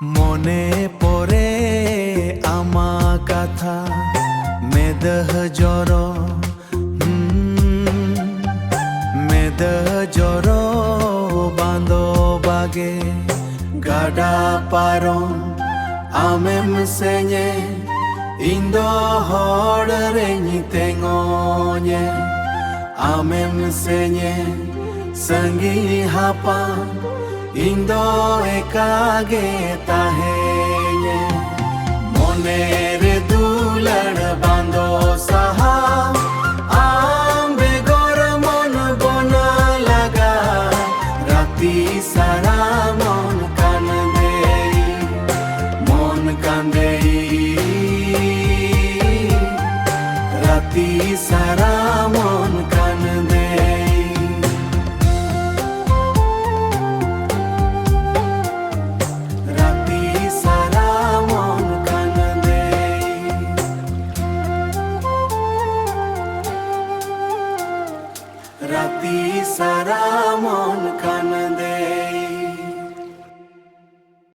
মনে পড়ে আমা কথা মেদহ জ্বর মেদহ জ্বর বাঁধ বাগে গাডা পারম আমেম সেñe Indo হড় রেñi tengoñe amem señe sangi hapa indo ekage taheñe monere dulad bando saha ambe gor mon bona laga rati sara mon kandei rati sara mon kandei rati sara mon kandei rati sara mon kandei